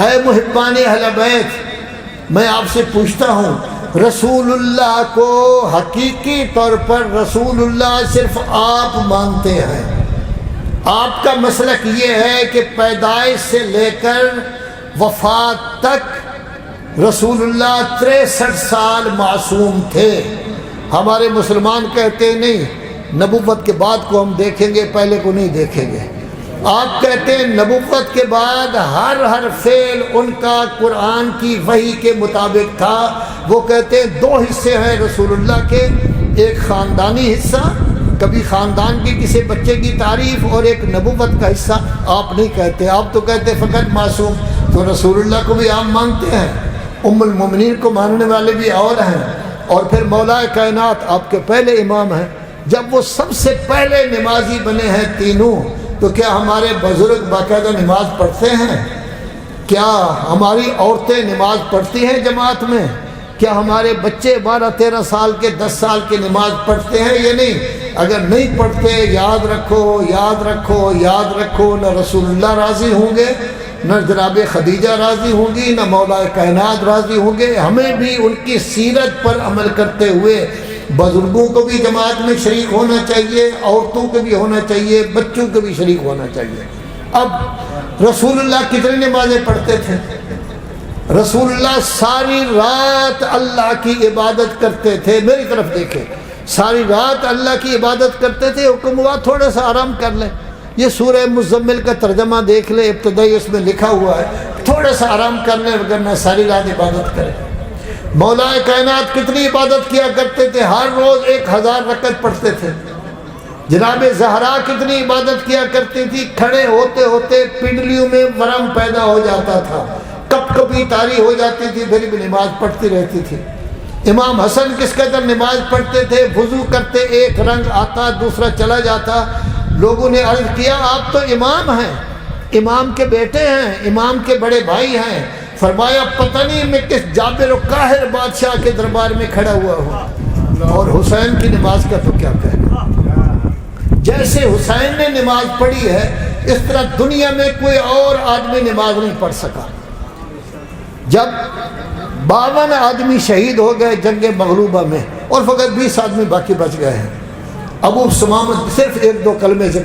اے محبان اہل بیت، میں آپ سے پوچھتا ہوں، رسول اللہ کو حقیقی طور پر رسول اللہ صرف آپ مانتے ہیں؟ آپ کا مسلک یہ ہے کہ پیدائش سے لے کر وفات تک رسول اللہ 63 سال معصوم تھے۔ ہمارے مسلمان کہتے نہیں نبوت کے بعد کو ہم دیکھیں گے، پہلے کو نہیں دیکھیں گے۔ آپ کہتے ہیں نبوت کے بعد ہر فعل ان کا قرآن کی وحی کے مطابق تھا۔ وہ کہتے ہیں 2 حصے ہیں رسول اللہ کے، ایک خاندانی حصہ، کبھی خاندان کے کسی بچے کی تعریف، اور ایک نبوت کا حصہ۔ آپ نہیں کہتے، آپ تو کہتے فقط معصوم۔ تو رسول اللہ کو بھی آپ مانتے ہیں، ام المومنین کو ماننے والے بھی اور ہیں، اور پھر مولا کائنات آپ کے پہلے امام ہیں۔ جب وہ سب سے پہلے نمازی بنے ہیں تینوں، تو کیا ہمارے بزرگ باقاعدہ نماز پڑھتے ہیں؟ کیا ہماری عورتیں نماز پڑھتی ہیں جماعت میں؟ کیا ہمارے بچے 12-13 سال کے 10 سال کے نماز پڑھتے ہیں یا نہیں؟ اگر نہیں پڑھتے، یاد رکھو یاد رکھو یاد رکھو، نہ رسول اللہ راضی ہوں گے، نہ جناب خدیجہ راضی ہوں گی، نہ مولا کائنات راضی ہوں گے۔ ہمیں بھی ان کی سیرت پر عمل کرتے ہوئے بزرگوں کو بھی جماعت میں شریک ہونا چاہیے، عورتوں کو بھی ہونا چاہیے، بچوں کو بھی شریک ہونا چاہیے۔ اب رسول اللہ کتنی نمازیں پڑھتے تھے؟ رسول اللہ ساری رات اللہ کی عبادت کرتے تھے۔ میری طرف دیکھیں، ساری رات اللہ کی عبادت کرتے تھے۔ حکم ہوا تھوڑا سا آرام کر لیں، یہ سورہ مزمل کا ترجمہ دیکھ لیں، ابتدائی اس میں لکھا ہوا ہے تھوڑا سا آرام کر لیں، ورنہ ساری رات عبادت کریں۔ مولا کائنات کتنی عبادت کیا کرتے تھے؟ ہر روز 1000 رکعت پڑھتے تھے۔ جناب زہرا کتنی عبادت کیا کرتی تھی؟ کھڑے ہوتے ہوتے پنڈلیوں میں ورم پیدا ہو جاتا تھا، کپ کپی طاری ہو جاتی تھی، پھر بھی نماز پڑھتی رہتی تھی۔ امام حسن کس قدر نماز پڑھتے تھے؟ وضو کرتے ایک رنگ آتا دوسرا چلا جاتا۔ لوگوں نے عرض کیا آپ تو امام ہیں، امام کے بیٹے ہیں، امام کے بڑے بھائی ہیں۔ فرمایا پتہ نہیں میں کس جابر و قاہر بادشاہ کے دربار میں کھڑا ہوا ہوں۔ اور حسین کی نماز کا تو کیا کہنا، جیسے حسین نے نماز پڑھی ہے اس طرح دنیا میں کوئی اور آدمی نماز نہیں پڑھ سکا۔ جب 52 آدمی شہید ہو گئے جنگ مغلوبہ میں، اور فقط 20 آدمی باقی بچ گئے ہیں۔ ابو سمامہ صرف 1-2 کلمے سے